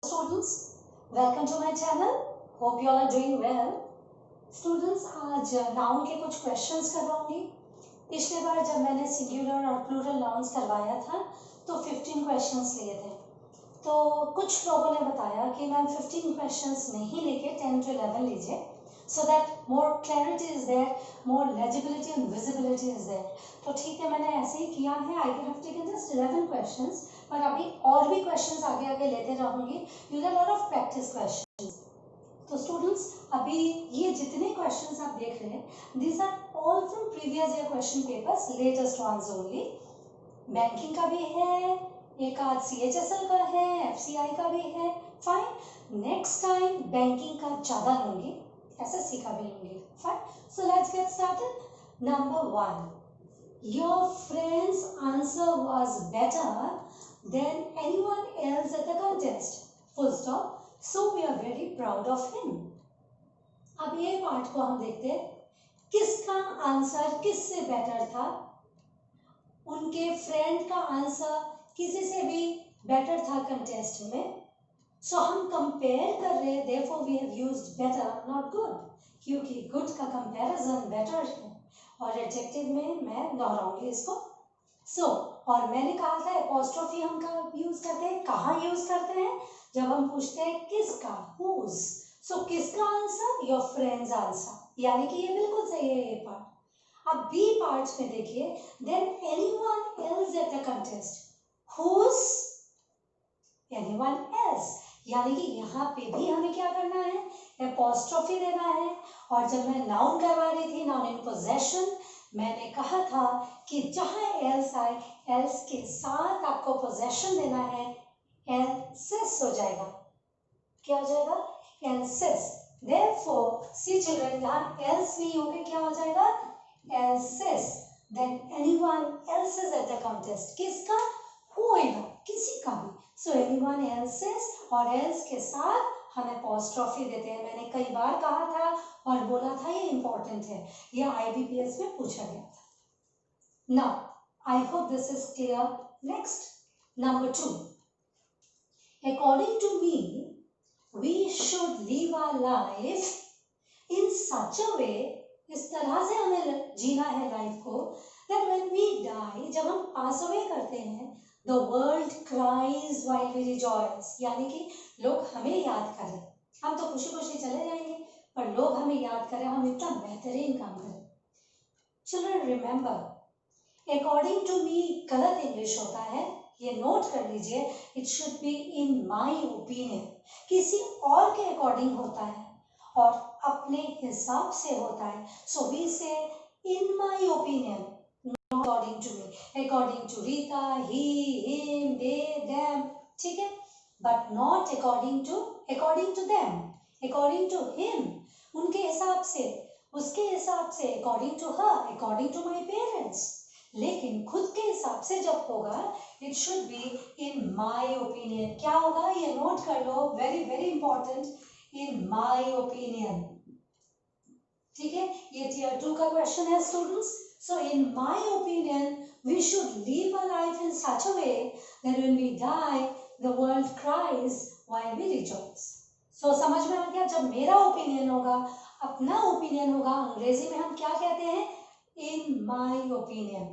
students, welcome to my channel. Hope you all are doing well. Students, आज noun के कुछ questions करवाऊंगी. पिछले बार जब मैंने सिंगुलर और प्लूरल नाउन्स करवाया था तो 15 क्वेश्चंस लिए थे. तो कुछ लोगों ने बताया कि मैम 15 क्वेश्चंस नहीं लेके 10 to 11 लीजिए, so that more clarity is there, more legibility and visibility is there. तो ठीक है, मैंने ऐसे ही किया है. I have taken just 11 questions, पर अभी और भी क्वेश्चंस आगे आगे लेते रहूंगी. You get a lot of practice questions. तो स्टूडेंट्स, अभी ये जितने क्वेश्चंस आप देख रहे हैं, these are all from previous year question papers, latest ones only. Banking का भी है, एक आध CHSL का है, FCI का भी है. फाइन, नेक्स्ट टाइम बैंकिंग का ज़्यादा लूंगी, SSC का भी लूंगी. Fine, so let's get started. Number 1, your friend's answer was better than anyone else at the contest. Full stop. So we are very proud of him. अब ये part को हम देखते हैं. किसका आंसर किससे बेटर था? उनके फ्रेंड का आंसर किसी से भी बेटर था कंटेस्ट में. सो हम कंपेयर कर रहे हैं, therefore we have used better, not good, क्योंकि good का कंपैरिजन बेटर है और एडजेक्टिव में मैं दोहराऊंगी इसको. और मैंने कहा था एपोस्ट्रोफी हम कब यूज करते हैं, कहाँ यूज करते हैं? जब हम पूछते हैं किसका, whose. सो किसका आंसर? Your friends answer. यानी कि ये बिल्कुल सही है ये पार्ट. अब बी पार्ट में देखिए, than anyone else eight the contest, whose anyone else. यानी कि यहाँ पे भी हमें क्या करना है, एपोस्ट्रोफी देना है. और जब मैं नाउन करवा रही थी, नाउन इन पोजेशन, मैंने कहा था कि जहाँ एल्स आए, एल्स के साथ आपको पोजेशन देना है. एल्सिस हो जाएगा. क्या हो जाएगा? एल्सिस. देयरफॉर सी चिल्ड्रन, यहाँ एल्स नहीं होके क्या हो जाएगा? Else's. Than anyone else's at the contest. किसका? होएगा, किसी का भी. सो एनीवन एल्सिस, और एल्स के साथ हम एपोस्ट्रोफी देते हैं. मैंने कई बार कहा था और बोला था ये इंपॉर्टेंट है, ये IBPS में पूछा गया था. Now I hope this is clear. Next, number 2, according to me we should live our life in such a way, इस तरह से हमें जीना है लाइफ को, that when we die, जब हम पास अवे करते हैं, the world cries while we rejoice. यानी कि लोग हमें याद करें. हम तो खुशी खुशी चले जाएंगे, पर लोग हमें याद करें हम इतना बेहतरीन काम करें. Children remember, according to me गलत इंग्लिश होता है, ये नोट कर लीजिए. It should be in my opinion. किसी और के अकॉर्डिंग होता है और अपने हिसाब से होता है. So we say in my opinion, not according to me. According to Rita, he, him, they, them, ठीक है, but not according to them. According to him, उनके हिसाब से, उसके हिसाब से. According to her, according to my parents. लेकिन खुद के हिसाब से जब होगा, it should be in my opinion. क्या होगा ये नोट कर लो, very very important, in my opinion. ठीक है, ये tier 2 का क्वेश्चन है students. So in my opinion, we should live our life in such a way that when we die, the world cries while we rejoice. So समझ में आ गया? जब मेरा ओपिनियन होगा, अपना ओपिनियन होगा, अंग्रेजी में हम क्या कहते हैं? In my opinion.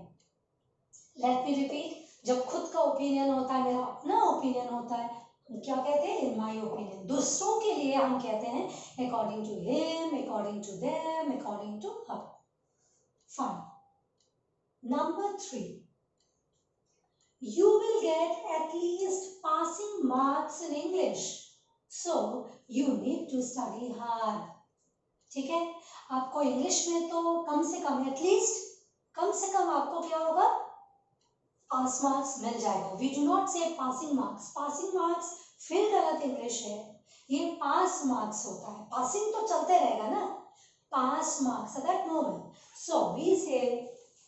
Let me repeat. जब खुद का ओपिनियन होता है, मेरा अपना ओपिनियन होता है, हम क्या कहते हैं? In my opinion. दूसरों के लिए हम कहते हैं according to him, according to them, according to her. Fine. Number 3, you will get at least passing marks in English, so you need to study hard. ठीक है, आपको इंग्लिश में तो कम से कम, एटलीस्ट कम से कम आपको क्या होगा? पास मार्क्स मिल जाएगा. वी डू नॉट से पासिंग मार्क्स. पासिंग मार्क्स फिर गलत इंग्लिश है, ये पास मार्क्स होता है. पासिंग तो चलते रहेगा ना, pass marks at that moment. So we say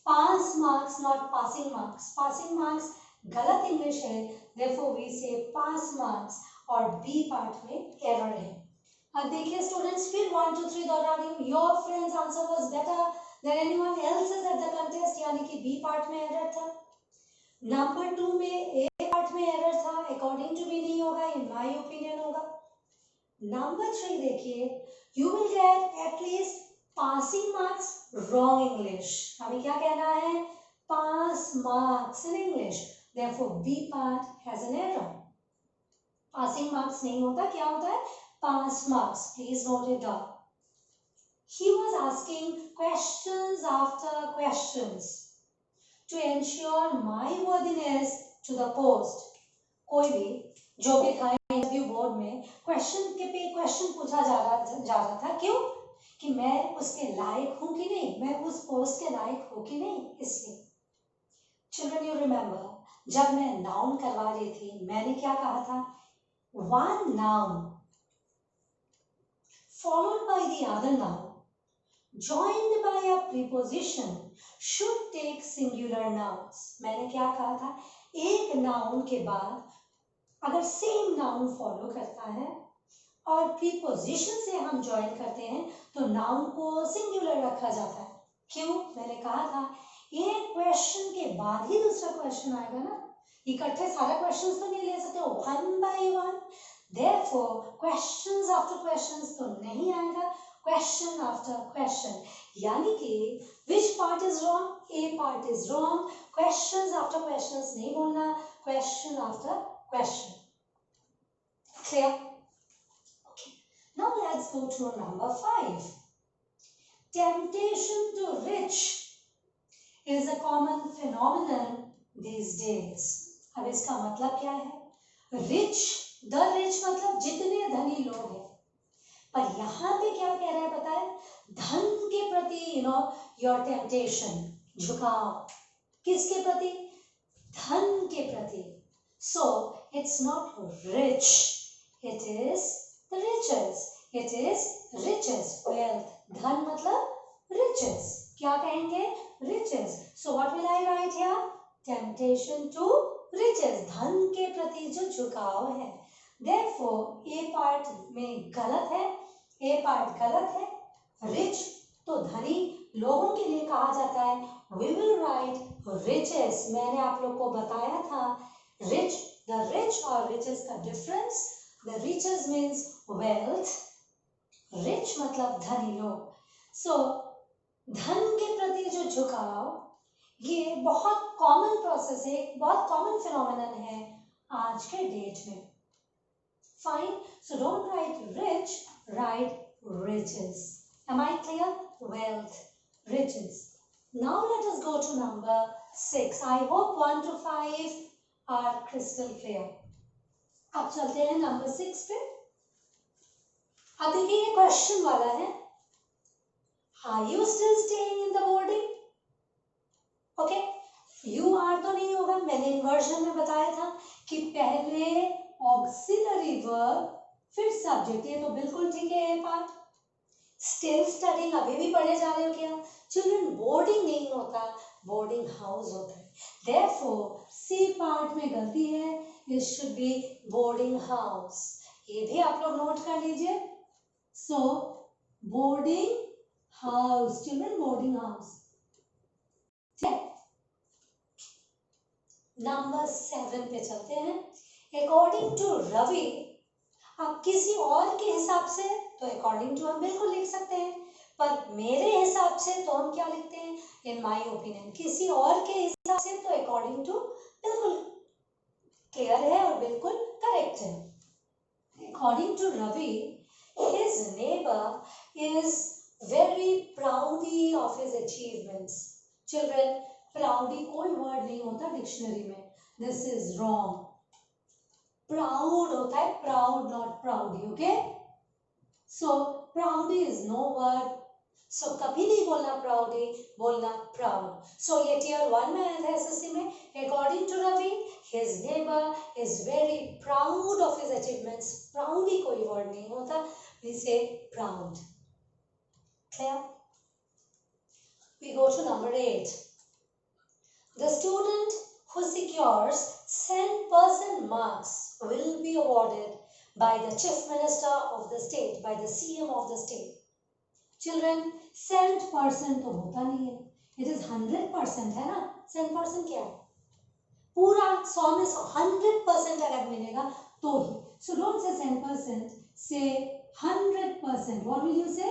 pass marks, not passing marks. Passing marks गलत इंग्लिश है, therefore we say pass marks. और बी पार्ट में एरर है. अब देखिए स्टूडेंट्स, फिर 1 2 3 दोहरा रही हूँ. Your friends answer was better than anyone else's at the contest, यानी कि बी पार्ट में एरर था. नंबर 2 में ए पार्ट पार्ट में एरर था, अकॉर्डिंग टू भी नहीं होगा, इन माय ओपिनियन होगा। नंबर 3 देखिए, you will get at least passing marks wrong English. हमें क्या कहना है? Pass marks in English, therefore B part has an error. Passing marks नहीं होता, क्या होता है? Pass marks. Please note it down. He was asking questions after questions to ensure my worthiness to the post. कोई भी जो भी था इंटरव्यू बोर्ड में क्वेश्चन के पे क्वेश्चन पूछा जा रहा था। क्यों? कि मैं उसके लायक हूं कि नहीं, मैं उस पोस्ट के लायक हूं कि नहीं, इसलिए। चिल्ड्रन, यू रिमेम्बर जब मैं नाउन करवा रही थी, मैंने क्या कहा था? One noun followed by the other noun joined by a preposition should take singular nouns. मैंने क्या कहा था? एक नाउन के बाद अगर सेम नाउन फॉलो करता है और प्रीपोजिशन से हम ज्वाइन करते हैं तो नाउन को सिंगुलर रखा जाता है। क्यों? मैंने कहा था एक क्वेश्चन के बाद ही दूसरा क्वेश्चन आएगा ना, इकट्ठे सारे क्वेश्चंस तो नहीं ले सकते, one by one. Therefore questions after questions तो नहीं आएगा, क्वेश्चन आफ्टर क्वेश्चन। यानी कि which part is wrong? A part is wrong. Questions after questions नहीं बोलना, question after question. Clear? Okay. Now let's go to number 5. Temptation to rich is a common phenomenon these days. अब इसका मतलब क्या है? Rich, the rich मतलब जितने धनी लोग हैं। पर यहाँ पे क्या कह रहा है पता है? धन के प्रति your temptation, झुकाव। किसके प्रति? धन के प्रति। So it's not rich, it is the riches. It is riches, wealth. धन मतलब riches. क्या कहेंगे? Riches. So what will I write here? Temptation to riches. धन के प्रति जो झुकाव है। Therefore A part में गलत है, A part गलत है। Rich तो धनी लोगों के लिए कहा जाता है। We will write riches. मैंने आप लोग को बताया था rich, the rich or riches का difference. The riches means wealth. Rich मतलब धनी लोग. So धन के प्रति जो झुकाव ये बहुत कॉमन प्रोसेस है, बहुत कॉमन फिनोमेनन है आज के डेट में. Fine. So don't write rich, write riches. Am I clear? Wealth, riches. Now let us go to number 6. I hope 1 to 5 are crystal clear. अब चलते हैं नंबर 6 पे. अब देखिए ये क्वेश्चन वाला है. Are you still staying in the boarding? Okay. You are तो नहीं होगा. मैंने इन्वर्जन में बताया था कि पहले ऑक्सिलरी वर्ब फिर सब्जेक्ट. ये तो बिल्कुल ठीक है. ये पार्ट स्टिल स्टडिंग अभी भी पढ़े जा रहे हो क्या? चिल्ड्रन बोर्डिंग नहीं होता, बोर्डिंग हाउस होता है. Therefore, C पार्ट में गलती है. It should be boarding house. ये भी आप लोग नोट कर लीजिए. So, boarding house, children, boarding house. Number 7 पे चलते हैं. According to रवि, अब किसी और के हिसाब से तो अकॉर्डिंग टू हम बिल्कुल लिख सकते हैं, पर मेरे हिसाब से तो हम क्या लिखते हैं? इन माय ओपिनियन. किसी और के हिसाब से तो अकॉर्डिंग टू बिल्कुल क्लियर है और बिल्कुल करेक्ट है. According to Ravi, his neighbour is very proudy of his achievements. Children, proudy कोई वर्ड नहीं होता डिक्शनरी में. This is wrong. प्राउड होता है proud, not proudy. Okay. So proudy is no word. So कभी नहीं बोलना प्राउडी, बोलना प्राउड. सो ये टियर 1 में आया था एसएससी में. According to Ravi, his neighbour is very proud of his achievements. Proudy कोई वर्ड नहीं होता. We say proud. Clear? We go to number 8. The student who secures 100% marks will be awarded by the chief minister of the state, by the CM of the state. Children, 100% तो होता नहीं है. It is 100% है ना. 100% क्या है? पूरा 100 में 100% अगर मिलेगा तो ही. सो डोंट से 10%, से 100%. व्हाट विल यू से?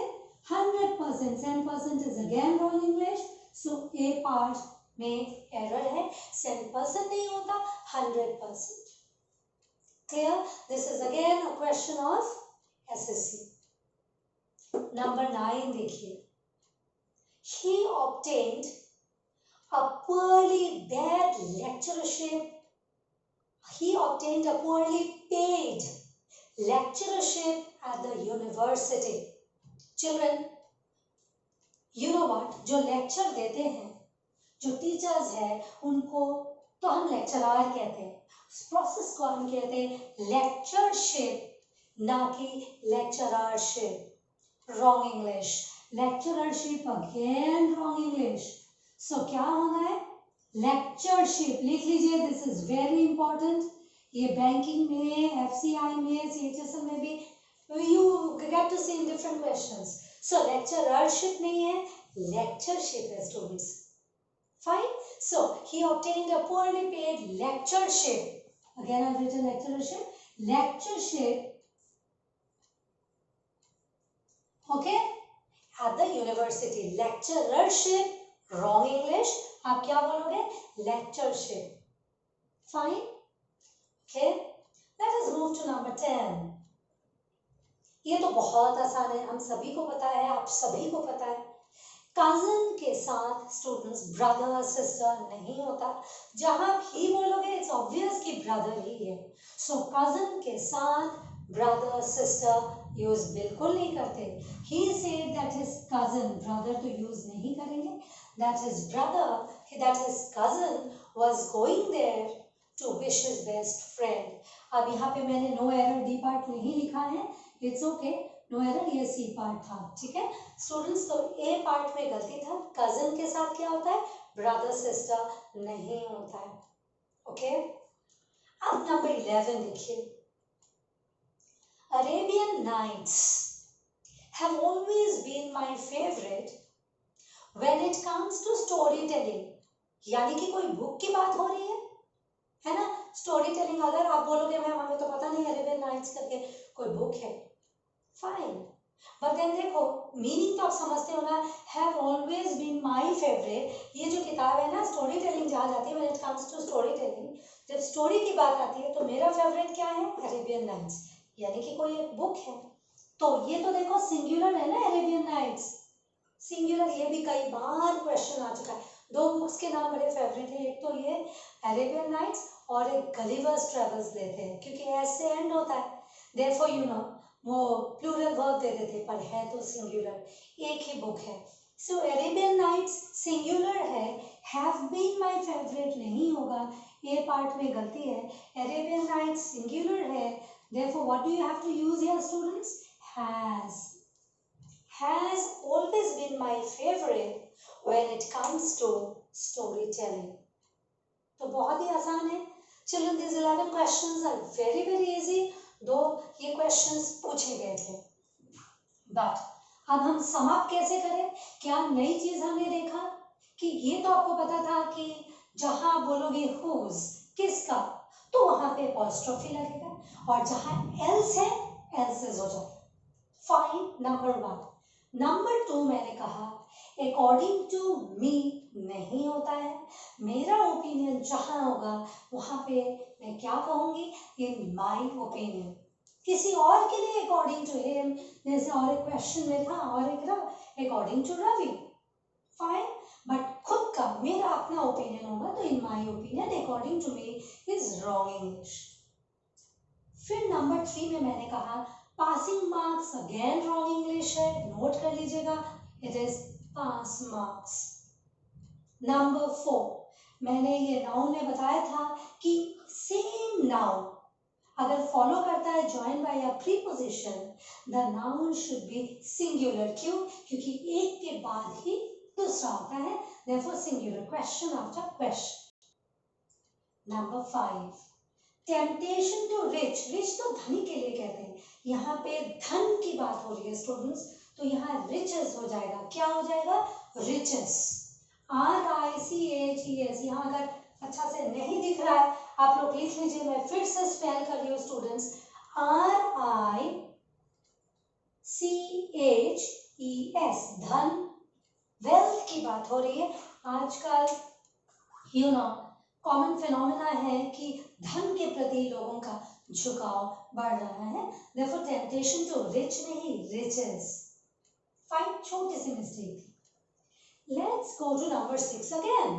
100%. 10% is again wrong English. So A part में एरर है. 10% नहीं होता, 100%. Clear? This is again a question of SSC. Number 9 देखिए. He obtained a poorly bad lectureship. He obtained a poorly paid lectureship at the university. Children, you know what? जो lecture देते हैं, जो teachers हैं, उनको तो हम लेक्चरार कहते हैं. इस प्रोसेस को हम कहते हैं लेक्चरशिप, ना कि lecturership. Wrong English. Lectureship again wrong English. So क्या होना है? लेक्चरशिप. लिख लीजिए, दिस इज वेरी इंपॉर्टेंट. ये बैंकिंग में, FCI में, CHSL में भी you get to see in different questions. So lectureship नहीं है, लेक्चरशिप है students. Fine. So he obtained a poorly paid lectureship. Again I've written lectureship. Lectureship. Okay? At the university. Lecturership. Wrong English. आप क्या बोलोगे? Lectureship. Fine? Okay? Let us move to number 10. ये तो बहुत आसान है, हम सभी को पता है, आप सभी को पता है. कजन के साथ स्टूडेंट्स ब्रदर सिस्टर नहीं होता. जहां भी बोलोगे इट्स ऑब्वियस कि ब्रदर ही है. सो कजन के साथ ब्रदर सिस्टर यूज बिल्कुल नहीं करते. He said that his cousin. Brother तो यूज नहीं करेंगे. That his brother, that his cousin was going there to wish his best friend. अब यहाँ पे मैंने नो एरर डी पार्ट नहीं लिखा है. It's okay. नो एरर, ये सी पार्ट था. ठीक है स्टूडेंट्स. तो ए पार्ट में गलती था. कजन के साथ क्या होता है? ब्रदर सिस्टर नहीं होता है. ओके. अब नंबर 11 देखिए. Arabian Nights have always been my favorite when it comes to storytelling. यानी कि कोई बुक की बात हो रही है ना? Story telling. अगर आप बोलोगे मैम हमें तो पता नहीं अरेबियन नाइट्स करके कोई बुक है, फाइन. बट देन देखो मीनिंग तो आप समझते हो ना. Have always been my favourite. ये जो किताब है ना, स्टोरी टेलिंग जहाँ जाती है, when it comes to story telling, जब स्टोरी की बात आती है तो मेरा फेवरेट क्या है? Arabian nights. यानी कि कोई एक बुक है. तो ये तो देखो सिंगुलर है ना, अरेबियन नाइट्स सिंगुलर. ये भी कई बार क्वेश्चन आ चुका है. दो बुक्स के नाम बड़े फेवरेट है. एक तो ये अरेबियन नाइट्स और एक गलिवर्स ट्रेवल्स देते हैं, क्योंकि ऐसे एंड होता है. देयरफॉर यू नो वो प्लूरल वर्ब दे देते, पर है तो सिंगुलर. एक ही बुक है. सो अरेबियन नाइट्स सिंगुलर है. हैव बीन माय फेवरेट नहीं होगा. ए पार्ट में गलती है. अरेबियन नाइट्स सिंगुलर है. Therefore what do you have to use here students? has always been my favorite when it comes to storytelling. तो बहुत ही आसान है. Children, these 11 questions are very very easy. दो ये क्वेश्चंस पूछे गए थे. बट अब हम समाप्त कैसे करें? क्या नई चीज हमने देखा कि ये तो आपको पता था कि जहां बोलोगे whose, किसका, तो वहां पे अपॉस्ट्रोफी लगेगा, और जहां else है else's हो जाएगा. फाइन. नंबर 1. नंबर 2 मैंने कहा अकॉर्डिंग टू मी नहीं होता है. मेरा ओपिनियन जहां होगा वहां पे मैं क्या कहूंगी? इन माई ओपिनियन. किसी और के लिए अकॉर्डिंग टू हिम, जैसे और एक क्वेश्चन में था, और एक according to Ravi. Fine. But खुद का मेरा अपना ओपिनियन होगा तो in my opinion according to me is wrong English. फिर नंबर 3 में मैंने कहा passing marks again wrong English है. नोट कर लीजिएगा, it is pass marks. Number 4 मैंने ये नाउन में बताया था कि सेम नाउन अगर फॉलो करता है join by a preposition, the noun should be singular. क्यों? क्योंकि एक के बाद ही दूसरा आता है. Therefore singular. Question after question. Number 5 temptation to rich. Rich तो धनी के लिए कहते हैं. यहाँ पे धन की बात हो रही है स्टूडेंट्स, तो यहाँ रिचेस हो जाएगा. क्या हो जाएगा? रिचेस. RICHES. यहाँ अगर अच्छा से नहीं दिख रहा है, आप लोग लिख लीजिए, मैं फिर से स्पेल कर रही हूँ स्टूडेंट्स, RICHES, धन। वेल्थ की बात हो रही है आजकल, यू नो कॉमन फिनोमेना है कि धन के प्रति लोगों का झुकाव बढ़ रहा है, therefore टेम्पटेशन टू रिच नहीं, रिचेस। फाइन, छोटी सी मिस्टेक थी। Let's go to number 6 again.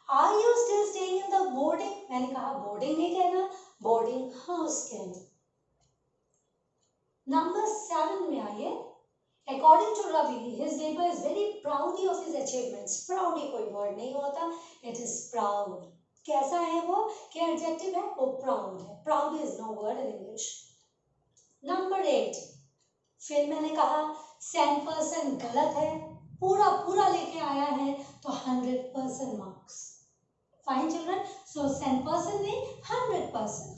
Are you still staying in the boarding? मैंने कहा बोर्डिंग नहीं कहना, बोर्डिंग हाउस कहना। नंबर 7 में आइए। According to Ravi, his neighbor is very proudy of his achievements. Proudy कोई word नहीं होता, it is proud. कैसा है वो? क्या adjective है? वो proud है। Proud is no word in English. Number 8. फिर मैंने कहा 100% गलत है, पूरा पूरा लेके आया है तो 100% मार्क्स। फाइन चिल्ड्रन, सो 100% नहीं 100%।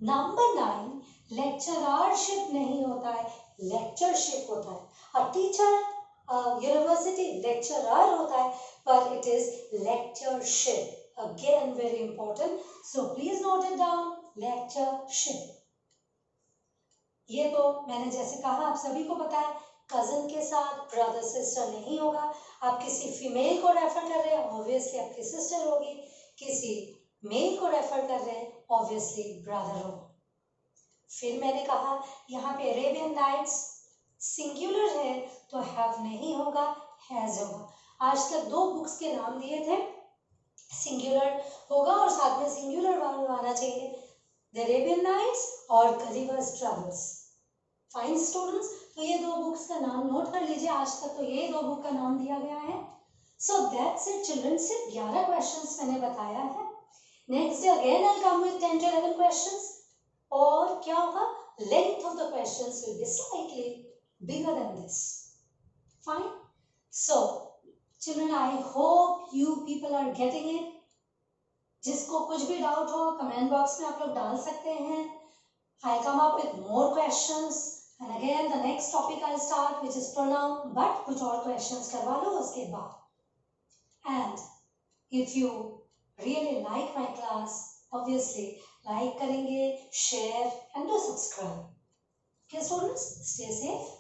नंबर 9, लेक्चररशिप नहीं होता है, लेक्चरशिप होता है। अ टीचर यूनिवर्सिटी लेक्चरर होता है, पर it is lectureship. Again very important, so please note it down, lectureship. ये तो मैंने जैसे कहा आप सभी को पता है, कजन के साथ ब्रदर सिस्टर नहीं होगा। आप किसी फीमेल को रेफर कर रहे हैं, ऑब्वियसली आपकी सिस्टर होगी। किसी मेल को रेफर कर रहे हैं, ऑब्वियसली ब्रदर होगा। फिर मैंने कहा यहाँ पे अरेबियन नाइट्स सिंगुलर है तो हैव नहीं होगा, हैज होगा। आज तक 2 बुक्स के नाम दिए थे, सिंगुलर होगा और साथ में सिंगुलर वर्ब आना चाहिए, द अरेबियन नाइट्स और गलिवर्स ट्रैवल्स। फाइन स्टूडेंट्स, तो ये 2 बुक्स का नाम नोट कर लीजिए, आज तक तो ये 2 बुक का नाम दिया गया है। सो दैट्स इट चिल्ड्रन, सिर्फ 11 क्वेश्चंस मैंने बताया है। Next day again I come with 10 to 11 questions, और क्या होगा, length of the questions will be slightly bigger than this. Fine, so children I hope you people are getting it. जिसको कुछ भी डाउट हो कमेंट बॉक्स में आप लोग डाल सकते हैं। I'll come up with more questions, and again the next topic I'll start, which is pronoun, but कुछ और questions करवा लो उसके बाद। And if you really like my class, obviously like करेंगे, share and do subscribe. Okay students, stay safe.